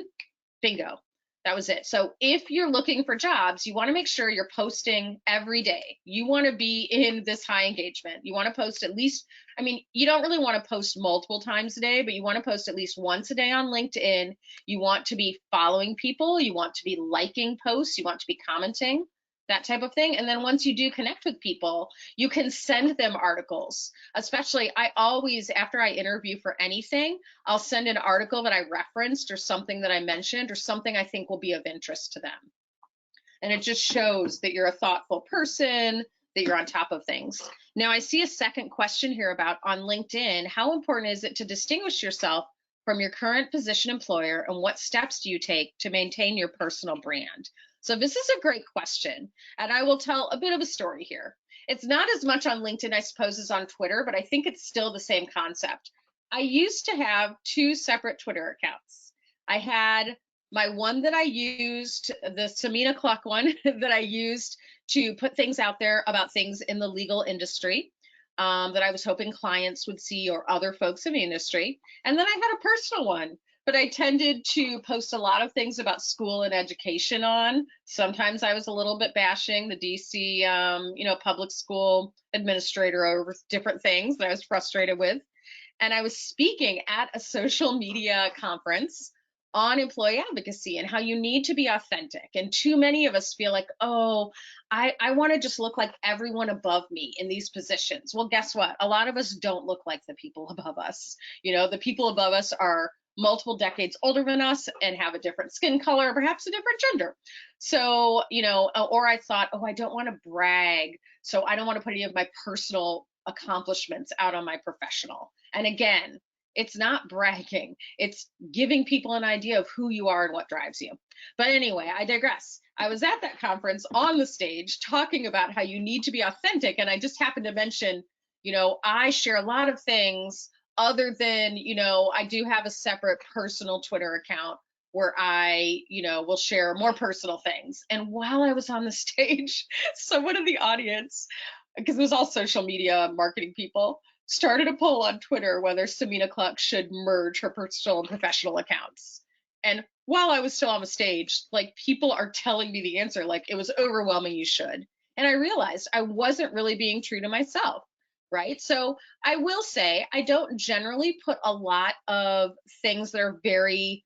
bingo. That was it. So if you're looking for jobs, you want to make sure you're posting every day. You want to be in this high engagement. You want to post at least, I mean, you don't really want to post multiple times a day, but you want to post at least once a day on LinkedIn. You want to be following people. You want to be liking posts. You want to be commenting, that type of thing. And then once you do connect with people, you can send them articles. Especially, I always, after I interview for anything, I'll send an article that I referenced or something that I mentioned or something I think will be of interest to them. And it just shows that you're a thoughtful person, that you're on top of things. Now, I see a second question here about on LinkedIn, how important is it to distinguish yourself from your current position employer, and what steps do you take to maintain your personal brand? So this is a great question, and I will tell a bit of a story here. It's not as much on LinkedIn, I suppose, as on Twitter, but I think it's still the same concept. I used to have 2 separate Twitter accounts. I had my one that I used, the Samina Cluck one that I used to put things out there about things in the legal industry. that I was hoping clients would see or other folks in the industry. And then I had a personal one, but I tended to post a lot of things about school and education on. Sometimes I was a little bit bashing the DC, public school administrator over different things that I was frustrated with. And I was speaking at a social media conference on employee advocacy and how you need to be authentic. And too many of us feel like, oh, I want to just look like everyone above me in these positions. Well, guess what? A lot of us don't look like the people above us. The people above us are multiple decades older than us and have a different skin color, perhaps a different gender. So, or I thought, oh, I don't want to brag. So I don't want to put any of my personal accomplishments out on my professional. And again, it's not bragging. It's giving people an idea of who you are and what drives you. But anyway, I digress. I was at that conference on the stage talking about how you need to be authentic. And I just happened to mention, I share a lot of things other than, I do have a separate personal Twitter account where I, will share more personal things. And while I was on the stage, someone in the audience, because it was all social media marketing people, started a poll on Twitter whether Samina Cluck should merge her personal and professional accounts. And while I was still on the stage, people are telling me the answer, it was overwhelming, you should. And I realized I wasn't really being true to myself, right? So I will say I don't generally put a lot of things that are very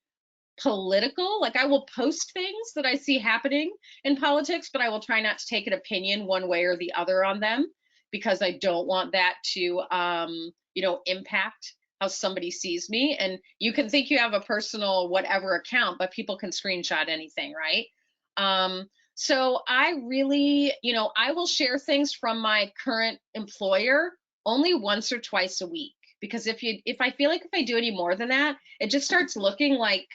political. I will post things that I see happening in politics, but I will try not to take an opinion one way or the other on them, because I don't want that to, impact how somebody sees me. And you can think you have a personal whatever account, but people can screenshot anything, right? So I really, I will share things from my current employer only once or twice a week, because if I feel like if I do any more than that, it just starts looking like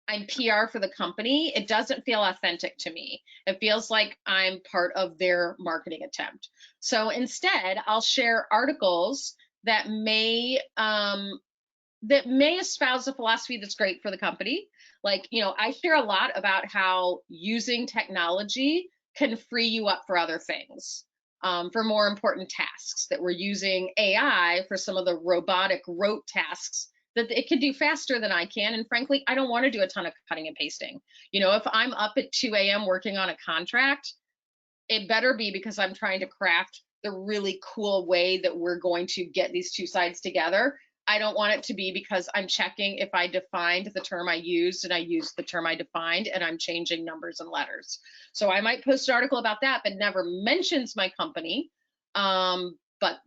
I'm PR for the company. It doesn't feel authentic to me. It feels like I'm part of their marketing attempt. So instead, I'll share articles that may espouse a philosophy that's great for the company. I share a lot about how using technology can free you up for other things, for more important tasks, that we're using AI for some of the robotic rote tasks that it can do faster than I can. And frankly, I don't want to do a ton of cutting and pasting. If I'm up at 2 a.m. working on a contract, it better be because I'm trying to craft the really cool way that we're going to get these two sides together. I don't want it to be because I'm checking if I defined the term I used and I used the term I defined and I'm changing numbers and letters. So I might post an article about that that never mentions my company, but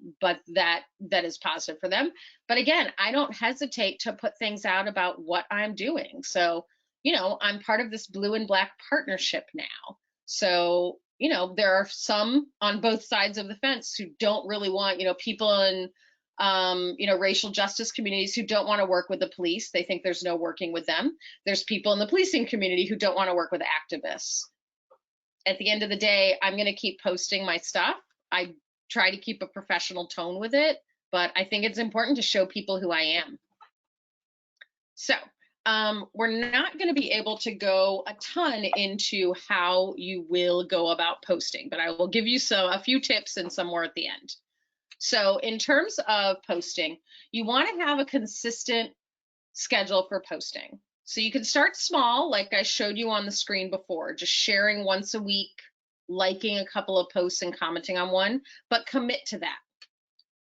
that is positive for them. But again, I don't hesitate to put things out about what I'm doing. So, I'm part of this blue and black partnership now. So, there are some on both sides of the fence who don't really want, people in, racial justice communities who don't want to work with the police. They think there's no working with them. There's people in the policing community who don't want to work with activists. At the end of the day, I'm going to keep posting my stuff. I try to keep a professional tone with it, but I think it's important to show people who I am. So we're not going to be able to go a ton into how you will go about posting, but I will give you a few tips and some more at the end. So in terms of posting, you want to have a consistent schedule for posting. So you can start small, like I showed you on the screen before, just sharing once a week, liking a couple of posts and commenting on one, but commit to that,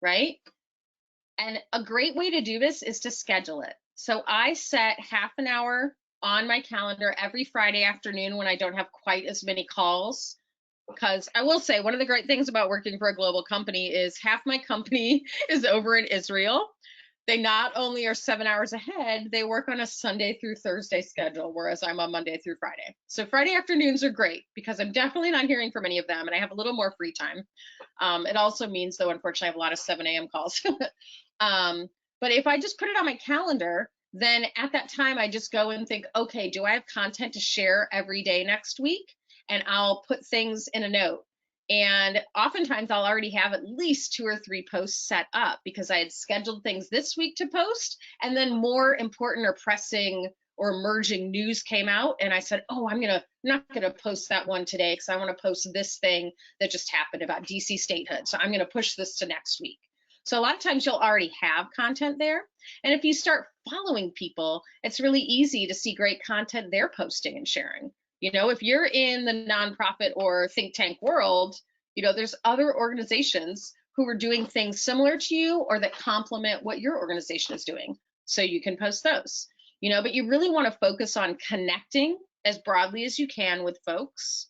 right? And a great way to do this is to schedule it. So I set half an hour on my calendar every Friday afternoon when I don't have quite as many calls. Because I will say, one of the great things about working for a global company is half my company is over in Israel. They not only are 7 hours ahead, they work on a Sunday through Thursday schedule, whereas I'm on Monday through Friday. So Friday afternoons are great because I'm definitely not hearing from any of them and I have a little more free time. It also means, though, unfortunately, I have a lot of 7 a.m. calls. But if I just put it on my calendar, then at that time, I just go and think, okay, do I have content to share every day next week? And I'll put things in a note. And oftentimes I'll already have at least 2 or 3 posts set up because I had scheduled things this week to post, and then more important or pressing or emerging news came out. And I said, oh, I'm not gonna post that one today because I want to post this thing that just happened about DC statehood. So I'm gonna push this to next week. So a lot of times you'll already have content there. And if you start following people, it's really easy to see great content they're posting and sharing. You know, if you're in the nonprofit or think tank world, you know, there's other organizations who are doing things similar to you or that complement what your organization is doing. So you can post those, you know, but you really want to focus on connecting as broadly as you can with folks,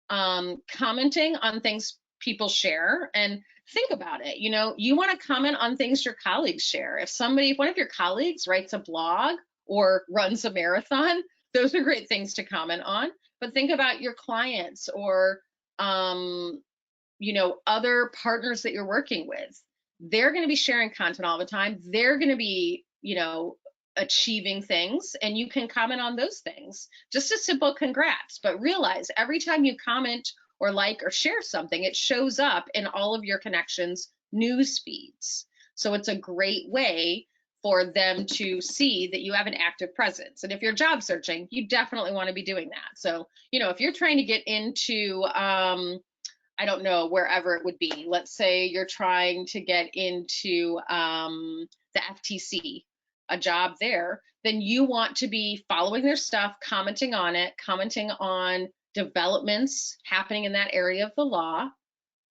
commenting on things people share, and think about it. You know, you want to comment on things your colleagues share. If one of your colleagues writes a blog or runs a marathon, those are great things to comment on. But think about your clients or, you know, other partners that you're working with. They're going to be sharing content all the time. They're going to be, you know, achieving things, and you can comment on those things. Just a simple congrats, but realize every time you comment or like or share something, it shows up in all of your connections news feeds. So it's a great way for them to see that you have an active presence. And if you're job searching, you definitely want to be doing that. So, you know, if you're trying to get into, I don't know, wherever it would be, let's say you're trying to get into the FTC, a job there, then you want to be following their stuff, commenting on it, commenting on developments happening in that area of the law.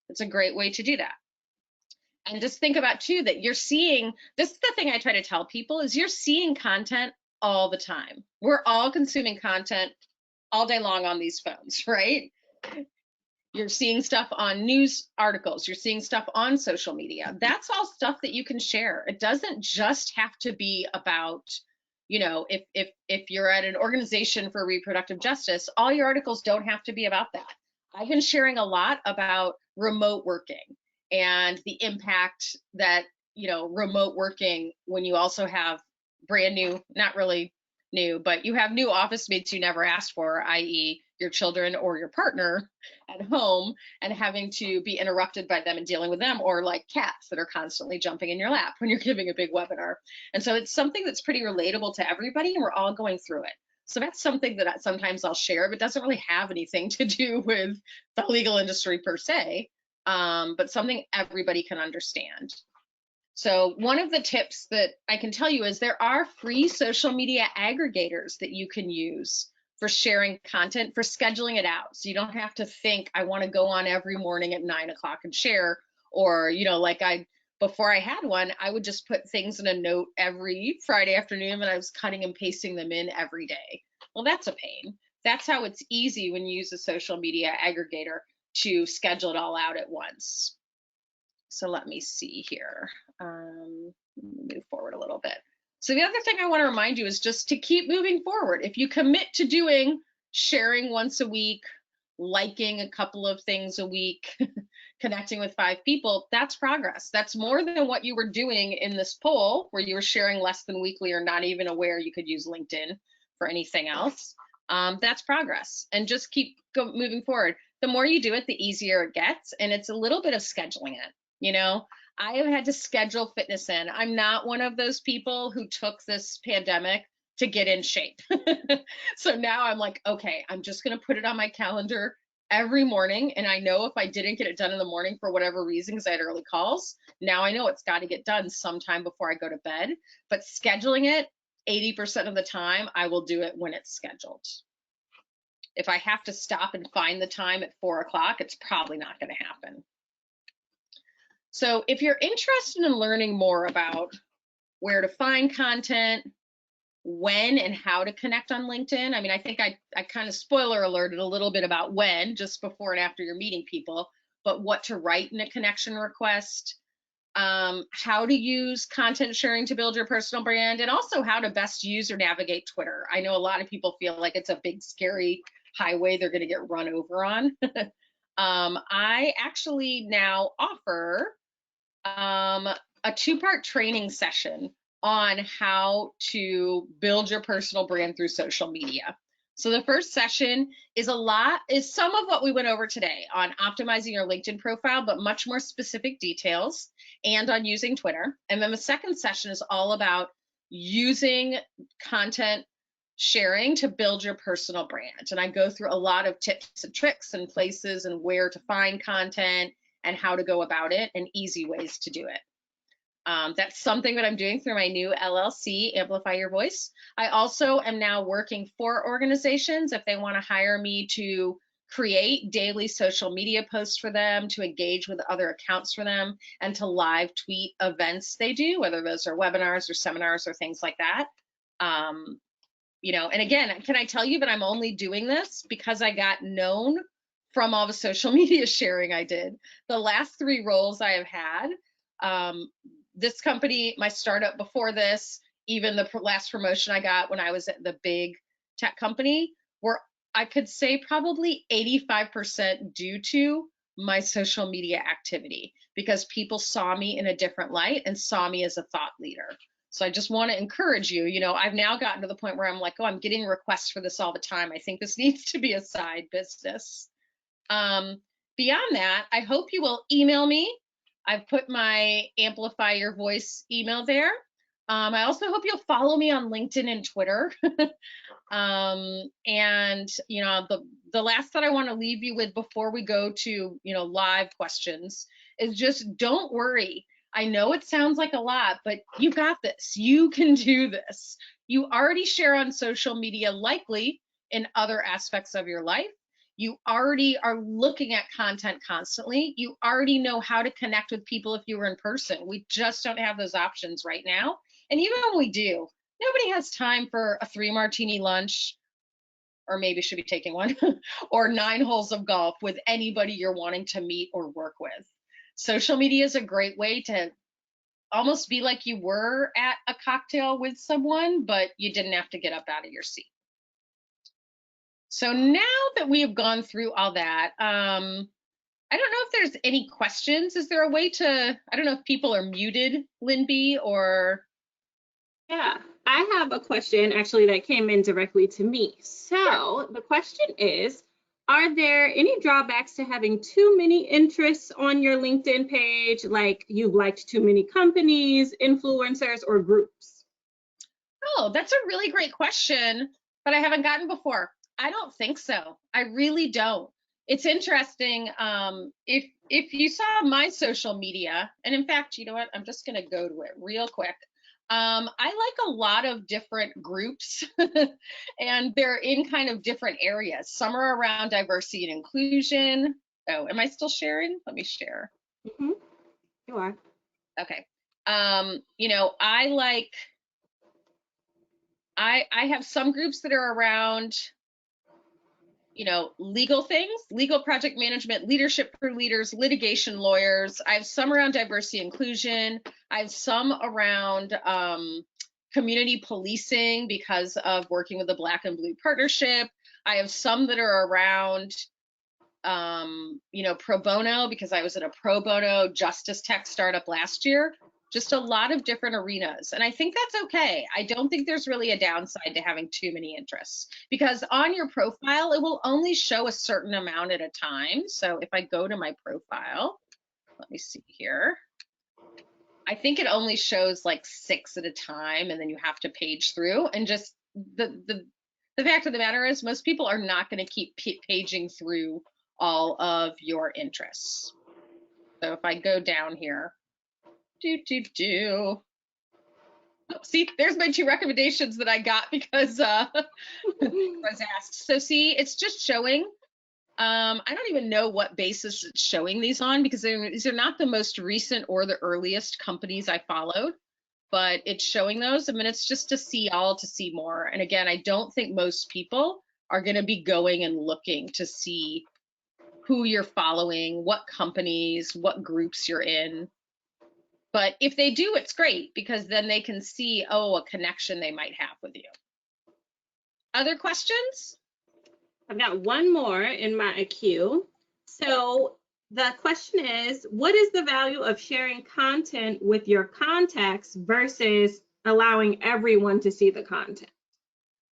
It's a great way to do that. And just think about too that you're seeing, this is the thing I try to tell people, is you're seeing content all the time. We're all consuming content all day long on these phones, right? You're seeing stuff on news articles, you're seeing stuff on social media. That's all stuff that you can share. It doesn't just have to be about, you know, if you're at an organization for reproductive justice, all your articles don't have to be about that. I've been sharing a lot about remote working and the impact that, you know, remote working, when you also have brand new, not really new, but you have new office mates you never asked for, i.e. your children or your partner at home, and having to be interrupted by them and dealing with them, or like cats that are constantly jumping in your lap when you're giving a big webinar. And so it's something that's pretty relatable to everybody, and we're all going through it. So that's something that sometimes I'll share, but doesn't really have anything to do with the legal industry per se, but something everybody can understand. So one of the tips that I can tell you is there are free social media aggregators that you can use for sharing content, for scheduling it out. So you don't have to think, I want to go on every morning at 9 o'clock and share, or, you know, like before I had one, I would just put things in a note every Friday afternoon, and I was cutting and pasting them in every day. Well, that's a pain. That's how it's easy when you use a social media aggregator to schedule it all out at once. So let me see here. Move forward a little bit. So the other thing I want to remind you is just to keep moving forward. If you commit to doing sharing once a week, liking a couple of things a week, connecting with 5 people, that's progress. That's more than what you were doing in this poll where you were sharing less than weekly or not even aware you could use LinkedIn for anything else. That's progress, and just keep moving forward. The more you do it, the easier it gets, and it's a little bit of scheduling it. You know, I have had to schedule fitness in. I'm not one of those people who took this pandemic to get in shape. So now I'm like, okay, I'm just going to put it on my calendar every morning. And I know if I didn't get it done in the morning for whatever reason, because I had early calls, now I know it's got to get done sometime before I go to bed. But scheduling it, 80% of the time, I will do it when it's scheduled. If I have to stop and find the time at 4 o'clock, it's probably not going to happen. So if you're interested in learning more about where to find content, when and how to connect on LinkedIn, I mean, I think I kind of spoiler alerted a little bit about when, just before and after you're meeting people, but what to write in a connection request, how to use content sharing to build your personal brand, and also how to best use or navigate Twitter. I know a lot of people feel like it's a big, scary highway they're going to get run over on. I actually now offer a 2-part training session on how to build your personal brand through social media. So the first session is some of what we went over today on optimizing your LinkedIn profile, but much more specific details, and on using Twitter. And then the second session is all about using content sharing to build your personal brand. And I go through a lot of tips and tricks and places and where to find content and how to go about it and easy ways to do it. That's something that I'm doing through my new LLC, Amplify Your Voice. I also am now working for organizations if they want to hire me to create daily social media posts for them, to engage with other accounts for them, and to live tweet events they do, whether those are webinars or seminars or things like that. And again, can I tell you that I'm only doing this because I got known from all the social media sharing I did. The last 3 roles I have had, this company, my startup before this, even the last promotion I got when I was at the big tech company, were, I could say, probably 85% due to my social media activity, because people saw me in a different light and saw me as a thought leader. So I just want to encourage you, I've now gotten to the point where I'm like, oh, I'm getting requests for this all the time. I think this needs to be a side business. Beyond that, I hope you will email me. I've put my Amplify Your Voice email there. I also hope you'll follow me on LinkedIn and Twitter. And the last that I want to leave you with before we go to, live questions is just don't worry. I know it sounds like a lot, but you got this. You can do this. You already share on social media, likely in other aspects of your life. You already are looking at content constantly. You already know how to connect with people if you were in person. We just don't have those options right now. And even when we do, nobody has time for a 3 martini lunch, or maybe should be taking one, or 9 holes of golf with anybody you're wanting to meet or work with. Social media is a great way to almost be like you were at a cocktail with someone, but you didn't have to get up out of your seat. So now that we have gone through all that, I don't know if there's any questions. Is there a way to, I don't know if people are muted, Linby, or? Yeah, I have a question actually that came in directly to me. So the question is, are there any drawbacks to having too many interests on your LinkedIn page, like you've liked too many companies, influencers, or groups? Oh, that's a really great question, but I haven't gotten before. I don't think so. I really don't. It's interesting. If you saw my social media, and in fact, you know what? I'm just going to go to it real quick. I like a lot of different groups, and they're in kind of different areas. Some are around diversity and inclusion. Oh, am I still sharing? Let me share. Mm-hmm. You are. Okay. I like. I have some groups that are around, legal things, legal project management, leadership for leaders, litigation lawyers. I have some around diversity inclusion. I have some around community policing because of working with the Black and Blue Partnership. I have some that are around, pro bono, because I was in a pro bono justice tech startup last year. Just a lot of different arenas. And I think that's okay. I don't think there's really a downside to having too many interests, because on your profile, it will only show a certain amount at a time. So if I go to my profile, let me see here. I think it only shows like 6 at a time, and then you have to page through. And just the fact of the matter is, most people are not going to keep paging through all of your interests. So if I go down here, Oh, see, there's my 2 recommendations that I got because I was asked. So see, it's just showing. I don't even know what basis it's showing these on, because these are not the most recent or the earliest companies I followed, but it's showing those. I mean, it's just to see all, to see more. And again, I don't think most people are going to be going and looking to see who you're following, what companies, what groups you're in. But if they do, it's great, because then they can see, a connection they might have with you. Other questions? I've got one more in my queue. So the question is, what is the value of sharing content with your contacts versus allowing everyone to see the content?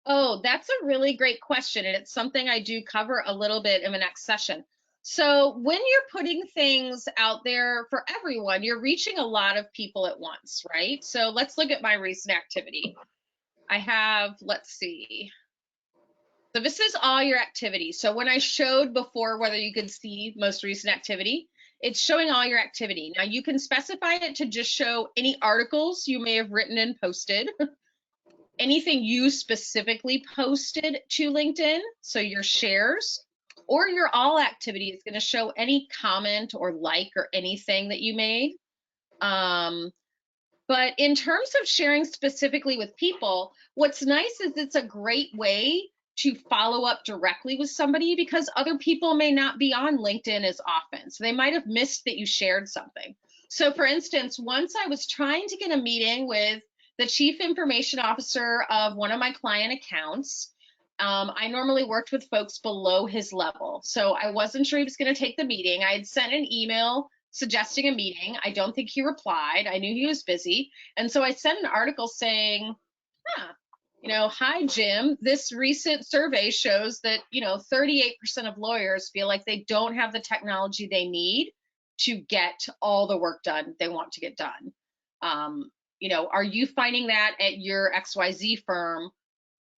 Oh, that's a really great question. And it's something I do cover a little bit in the next session. So when you're putting things out there for everyone, you're reaching a lot of people at once, right? So let's look at my recent activity. I have, let's see. So this is all your activity. So when I showed before whether you could see most recent activity, it's showing all your activity. Now you can specify it to just show any articles you may have written and posted, anything you specifically posted to LinkedIn, so your shares, or your all activity is going to show any comment or like or anything that you made. But in terms of sharing specifically with people, what's nice is it's a great way to follow up directly with somebody because other people may not be on LinkedIn as often. So they might have missed that you shared something. So for instance, once I was trying to get a meeting with the chief information officer of one of my client accounts. I normally worked with folks below his level. So I wasn't sure he was going to take the meeting. I had sent an email suggesting a meeting. I don't think he replied. I knew he was busy. And so I sent an article saying, hi, Jim, this recent survey shows that, 38% of lawyers feel like they don't have the technology they need to get all the work done they want to get done. Are you finding that at your XYZ firm?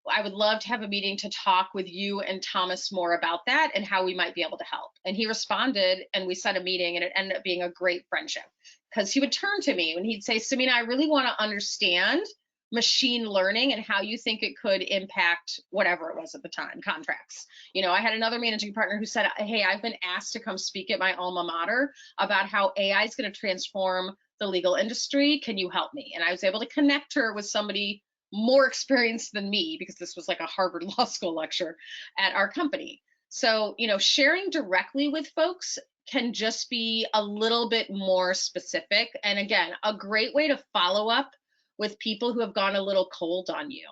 I would love to have a meeting to talk with you and Thomas more about that and how we might be able to help. And he responded and we set a meeting, and it ended up being a great friendship because he would turn to me and he'd say, Samina, I really want to understand machine learning and how you think it could impact whatever it was at the time, contracts. I had another managing partner who said, hey, I've been asked to come speak at my alma mater about how AI is going to transform the legal industry. Can you help me? And I was able to connect her with somebody more experienced than me because this was like a Harvard Law School lecture at our company. So, sharing directly with folks can just be a little bit more specific. And again, a great way to follow up with people who have gone a little cold on you,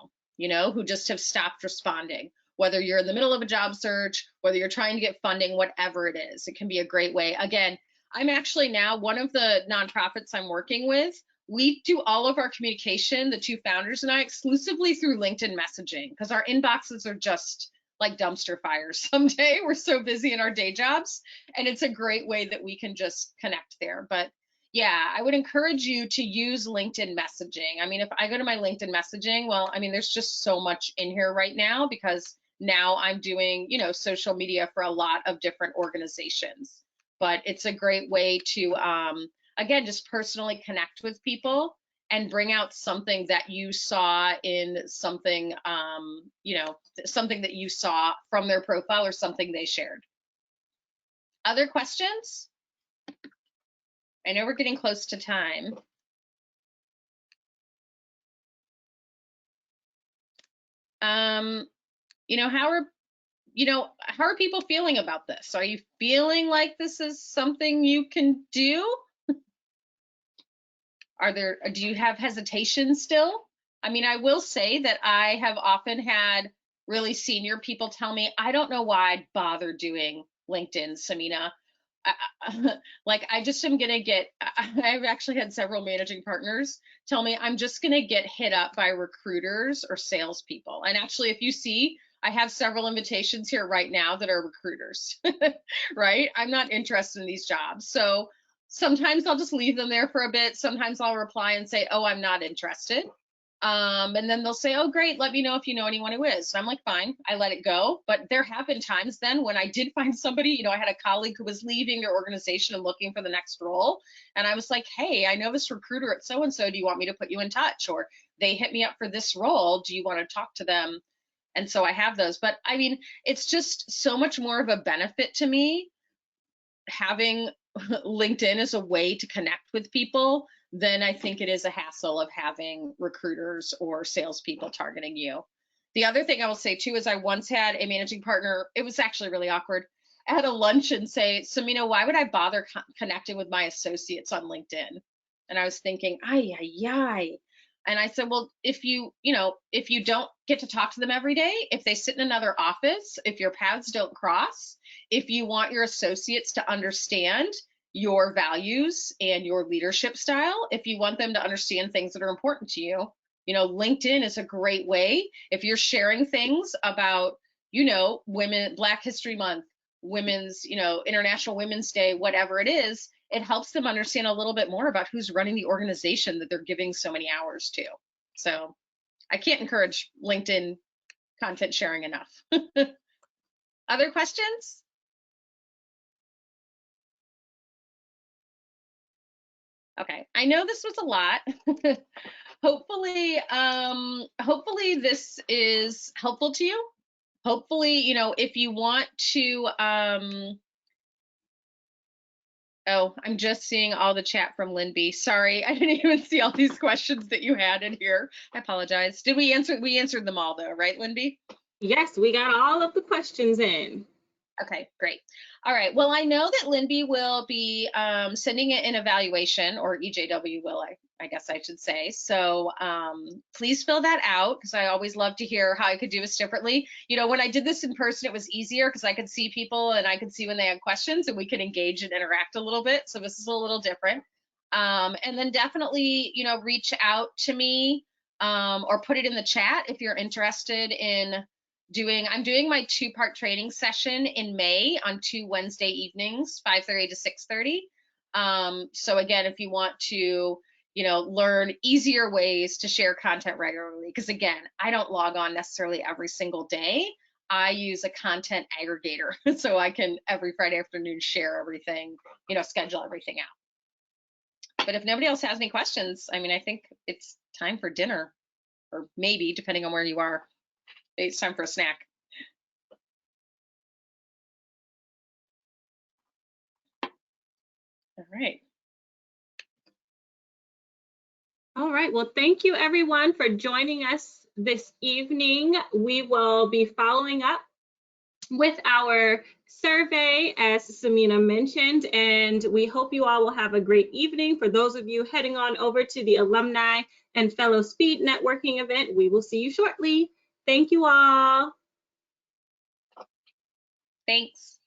who just have stopped responding, whether you're in the middle of a job search, whether you're trying to get funding, whatever it is, it can be a great way. Again, I'm actually now one of the nonprofits I'm working with. We do all of our communication, the two founders and I, exclusively through LinkedIn messaging because our inboxes are just like dumpster fires someday. We're so busy in our day jobs, and it's a great way that we can just connect there. But yeah, I would encourage you to use LinkedIn messaging. I mean, if I go to my LinkedIn messaging, well, I mean, there's just so much in here right now because now I'm doing, social media for a lot of different organizations. But it's a great way to, again, just personally connect with people and bring out something that you saw in something, something that you saw from their profile or something they shared. Other questions? I know we're getting close to time. How are people feeling about this? Are you feeling like this is something you can do? Do you have hesitation still? I mean, I will say that I have often had really senior people tell me, I don't know why I'd bother doing LinkedIn, Samina. I just am gonna get, I've actually had several managing partners tell me I'm just gonna get hit up by recruiters or salespeople. And actually, if you see, I have several invitations here right now that are recruiters, right? I'm not interested in these jobs. So sometimes I'll just leave them there for a bit. Sometimes I'll reply and say, oh, I'm not interested. And then they'll say, oh, great, let me know if you know anyone who is. So I'm like, fine, I let it go. But there have been times then when I did find somebody, I had a colleague who was leaving their organization and looking for the next role. And I was like, hey, I know this recruiter at so-and-so, do you want me to put you in touch? Or they hit me up for this role, do you want to talk to them? And so I have those. But I mean, it's just so much more of a benefit to me having LinkedIn as a way to connect with people than I think it is a hassle of having recruiters or salespeople targeting you. The other thing I will say too is I once had a managing partner, it was actually really awkward, at a luncheon say, Samina, why would I bother connecting with my associates on LinkedIn? And I was thinking, ay, ay, ay. And I said, well, if you don't get to talk to them every day, if they sit in another office, if your paths don't cross, if you want your associates to understand your values and your leadership style, if you want them to understand things that are important to you, LinkedIn is a great way. If you're sharing things about, women, Black History Month, women's, International Women's Day, whatever it is, it helps them understand a little bit more about who's running the organization that they're giving so many hours to. So I can't encourage LinkedIn content sharing enough. Other questions? Okay, I know this was a lot. Hopefully, this is helpful to you. Hopefully, you know, if you want to, oh, I'm just seeing all the chat from Linby. Sorry, I didn't even see all these questions that you had in here. I apologize. Did we answer? We answered them all though, right, Linby? Yes, we got all of the questions in. Okay, great. All right. Well, I know that Linby will be sending it an evaluation, or EJW will, I guess I should say. So please fill that out, because I always love to hear how I could do this differently. You know, when I did this in person, it was easier because I could see people and I could see when they had questions and we could engage and interact a little bit. So this is a little different. And then definitely, you know, reach out to me or put it in the chat if you're interested in I'm doing my 2-part training session in May on 2 Wednesday evenings, 5:30 to 6:30. So again, if you want to, you know, learn easier ways to share content regularly, because again, I don't log on necessarily every single day. I use a content aggregator so I can every Friday afternoon share everything, you know, schedule everything out. But if nobody else has any questions, I mean, I think it's time for dinner, or maybe depending on where you are, it's time for a snack. All right. All right, well, thank you everyone for joining us this evening. We will be following up with our survey, as Samina mentioned, and we hope you all will have a great evening. For those of you heading on over to the Alumni and Fellow Speed Networking event, we will see you shortly. Thank you all. Thanks.